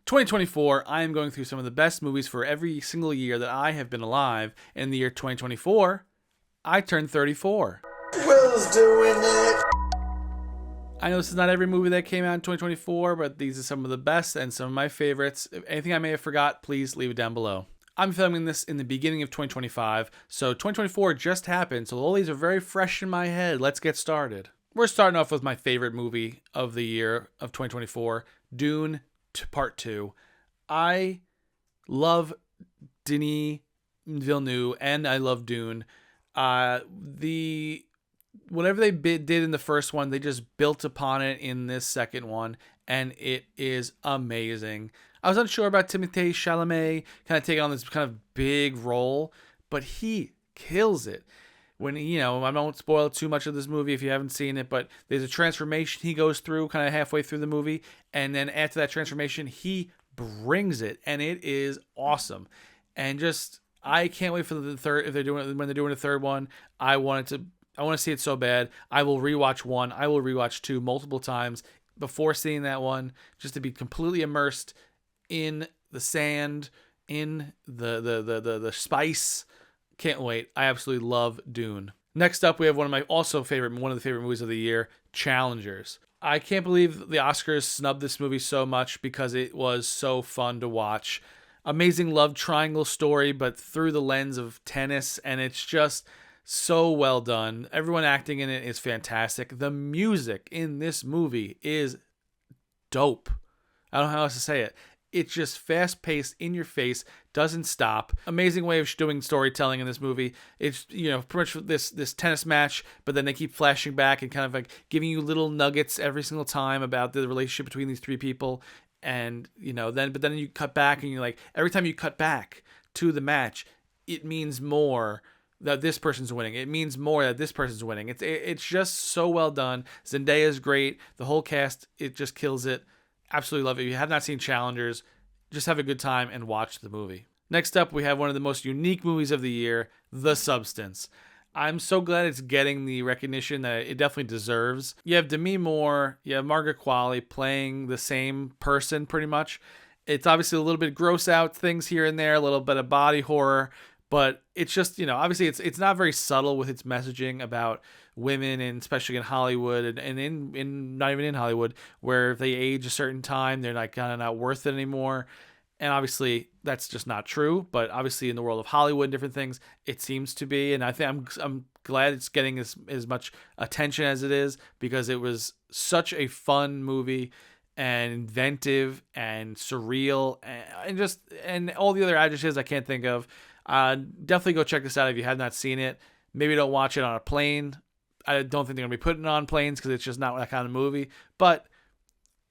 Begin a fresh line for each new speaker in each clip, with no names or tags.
2024, I am going through some of the best movies for every single year that I have been alive. In the year 2024, I turned 34.
Will's doing it.
I know this is not every movie that came out in 2024, but these are some of the best and some of my favorites. If anything I may have forgot, please leave it down below. I'm filming this in the beginning of 2025, so 2024 just happened, so all these are very fresh in my head. Let's get started. We're starting off with my favorite movie of the year of 2024, Dune Part 2. I love Denis Villeneuve and I love Dune. Whatever they did in the first one, they just built upon it in this second one, and it is amazing. I was unsure about Timothée Chalamet kind of taking on this kind of big role, but he kills it. When, I don't spoil too much of this movie if you haven't seen it, but there's a transformation he goes through kind of halfway through the movie, and then after that transformation, he brings it, and it is awesome. And just, I can't wait for the third. When they're doing a third one, I want to see it so bad. I will rewatch 1. I will rewatch 2 multiple times before seeing that one, just to be completely immersed in the sand, in the spice. Can't wait. I absolutely love Dune. Next up, we have one of the favorite movies of the year, Challengers. I can't believe the Oscars snubbed this movie so much because it was so fun to watch. Amazing love triangle story, but through the lens of tennis, and it's just so well done. Everyone acting in it is fantastic. The music in this movie is dope. I don't know how else to say it. It's just fast-paced, in your face, doesn't stop. Amazing way of doing storytelling in this movie. It's, pretty much this tennis match, but then they keep flashing back and kind of like giving you little nuggets every single time about the relationship between these three people. And, then you cut back and you're like, every time you cut back to the match, it means more that this person's winning. It means more that this person's winning. It's just so well done. Zendaya's great. The whole cast, it just kills it. Absolutely love it. If you have not seen Challengers, just have a good time and watch the movie. Next up, we have one of the most unique movies of the year, The Substance. I'm so glad it's getting the recognition that it definitely deserves. You have Demi Moore, you have Margaret Qualley playing the same person pretty much. It's obviously a little bit gross out things here and there, a little bit of body horror, but it's just, obviously it's not very subtle with its messaging about women, and especially in Hollywood and in not even in Hollywood, where if they age a certain time, they're like kind of not worth it anymore. And obviously that's just not true, but obviously in the world of Hollywood and different things, it seems to be. And I think I'm glad it's getting as much attention as it is, because it was such a fun movie and inventive and surreal and all the other adjectives I can't think of. Definitely go check this out if you have not seen it. Maybe don't watch it on a plane. I don't think they're going to be putting it on planes because it's just not that kind of movie. But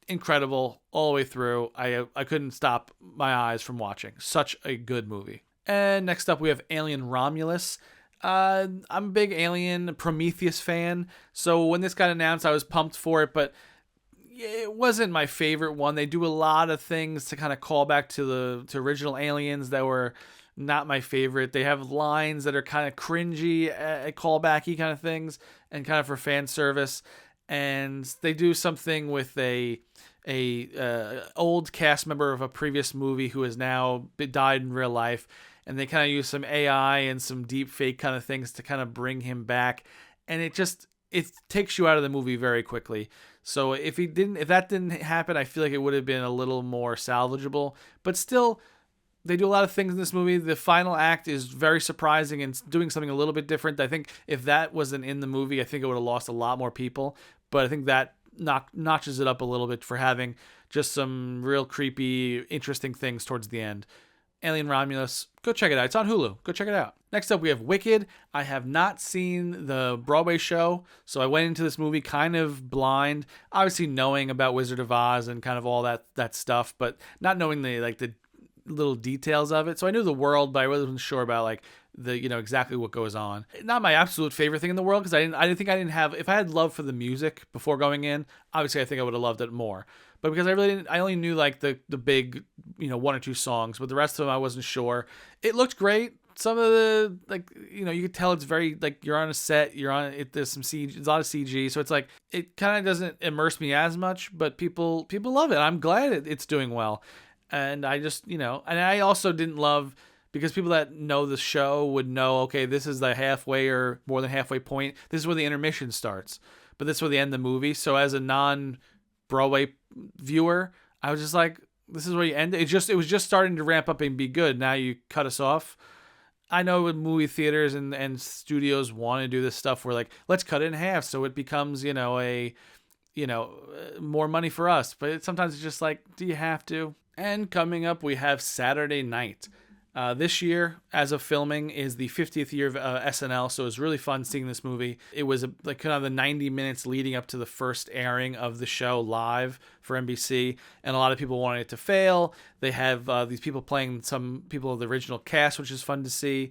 incredible all the way through. I couldn't stop my eyes from watching. Such a good movie. And next up, we have Alien Romulus. I'm a big Alien Prometheus fan. So when this got announced, I was pumped for it. But it wasn't my favorite one. They do a lot of things to kind of call back to original Aliens that were not my favorite. They have lines that are kind of cringy, callbacky kind of things, and kind of for fan service. And they do something with a old cast member of a previous movie who has now died in real life, and they kind of use some AI and some deep fake kind of things to kind of bring him back, and it takes you out of the movie very quickly. So if that didn't happen, I feel like it would have been a little more salvageable. But still, they do a lot of things in this movie. The final act is very surprising and doing something a little bit different. I think if that wasn't in the movie, I think it would have lost a lot more people. But I think that notches it up a little bit for having just some real creepy, interesting things towards the end. Alien Romulus, go check it out. It's on Hulu. Go check it out. Next up, we have Wicked. I have not seen the Broadway show, so I went into this movie kind of blind, obviously knowing about Wizard of Oz and kind of all that stuff, but not knowing the little details of it. So I knew the world, but I wasn't sure about exactly what goes on. Not my absolute favorite thing in the world, because I didn't have, if I had love for the music before going in, obviously I think I would have loved it more. But because I only knew the big, 1 or 2 songs, but the rest of them I wasn't sure. It looked great. Some of the, you could tell it's very, you're on a set, there's some CG, there's a lot of CG, so it's it kind of doesn't immerse me as much, but people love it. I'm glad it's doing well. And I just, and I also didn't love, because people that know the show would know, okay, this is the halfway or more than halfway point. This is where the intermission starts, but this is where they end the movie. So as a non-Broadway viewer, I was just like, this is where you end it. It was just starting to ramp up and be good. Now you cut us off. I know movie theaters and studios want to do this stuff where, like, let's cut it in half so it becomes, more money for us. But sometimes it's just like, do you have to? And coming up, we have Saturday Night. This year, as of filming, is the 50th year of SNL, so it was really fun seeing this movie. It was like kind of the 90 minutes leading up to the first airing of the show live for NBC, and a lot of people wanted it to fail. They have these people playing some people of the original cast, which is fun to see.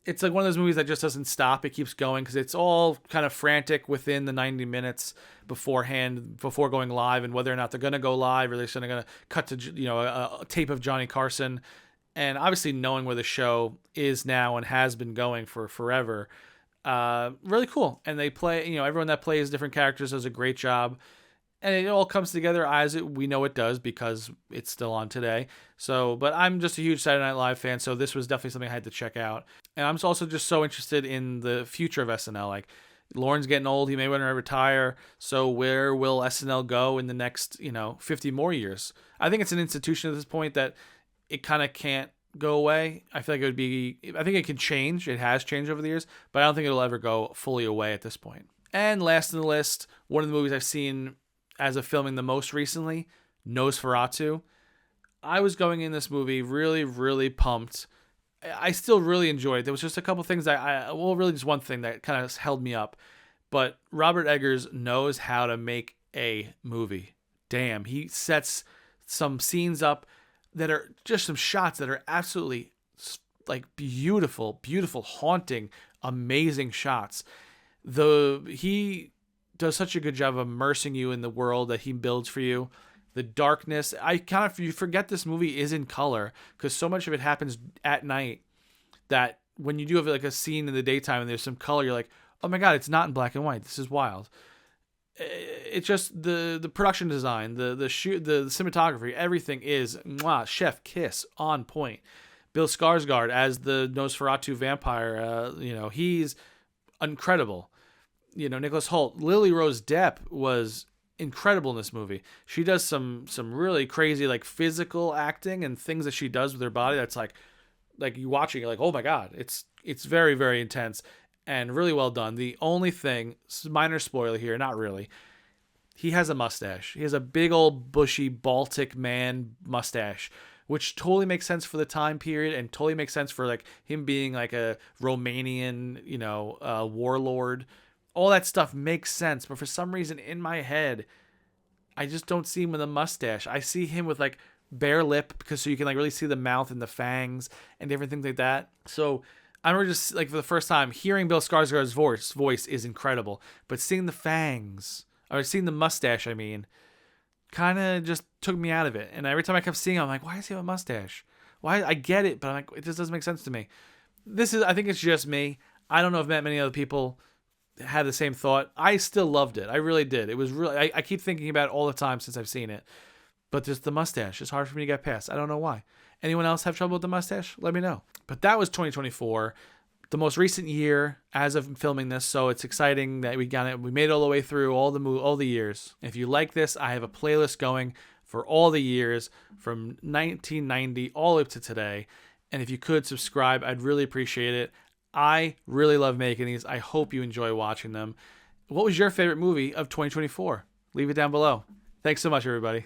It's like one of those movies that just doesn't stop. It keeps going because it's all kind of frantic within the 90 minutes beforehand, before going live, and whether or not they're going to go live or they're going to cut to a tape of Johnny Carson. And obviously knowing where the show is now and has been going for forever, really cool. And they play, everyone that plays different characters does a great job. And it all comes together as we know it does because it's still on today. So, but I'm just a huge Saturday Night Live fan, so this was definitely something I had to check out. And I'm also just so interested in the future of SNL. Like, Lorne's getting old; he may want to retire. So, where will SNL go in the next, 50 more years? I think it's an institution at this point that it kind of can't go away. I feel like I think it can change. It has changed over the years, but I don't think it'll ever go fully away at this point. And last in the list, one of the movies I've seen as of filming the most recently, Nosferatu. I was going in this movie really, really pumped. I still really enjoyed it. There was just a couple things really just one thing that kind of held me up. But Robert Eggers knows how to make a movie. Damn, he sets some scenes up that are just some shots that are absolutely like beautiful, beautiful, haunting, amazing shots. He does such a good job of immersing you in the world that he builds for you. The darkness, you forget this movie is in color because so much of it happens at night that when you do have like a scene in the daytime and there's some color, you're like, oh my God, it's not in black and white. This is wild. It's just the production design, the shoot, the cinematography, everything is chef kiss on point. Bill Skarsgård as the Nosferatu vampire, he's incredible. Nicholas Hoult, Lily Rose Depp was incredible in this movie. She does some really crazy like physical acting and things that she does with her body that's like you watching, you're like, oh my God, it's very, very intense and really well done. The only thing, minor spoiler here, not really, he has a mustache. He has a big old bushy Baltic man mustache, which totally makes sense for the time period and totally makes sense for like him being like a Romanian, warlord. All that stuff makes sense, but for some reason in my head, I just don't see him with a mustache. I see him with like bare lip so you can like really see the mouth and the fangs and different things like that. So I remember just like for the first time hearing Bill Skarsgård's voice is incredible, but seeing the fangs or seeing the mustache, kind of just took me out of it. And every time I kept seeing him, I'm like, why does he have a mustache? Why? I get it, but I'm like, it just doesn't make sense to me. I think it's just me. I don't know if many other people had the same thought. I still loved it. I really did. It was really, I keep thinking about it all the time since I've seen it. But just the mustache is hard for me to get past. I don't know why. Anyone else have trouble with the mustache? Let me know. But that was 2024, the most recent year as of filming this. So it's exciting that we got it. We made it all the way through all the years. If you like this, I have a playlist going for all the years from 1990 all up to today. And if you could subscribe, I'd really appreciate it. I really love making these. I hope you enjoy watching them. What was your favorite movie of 2024? Leave it down below. Thanks so much, everybody.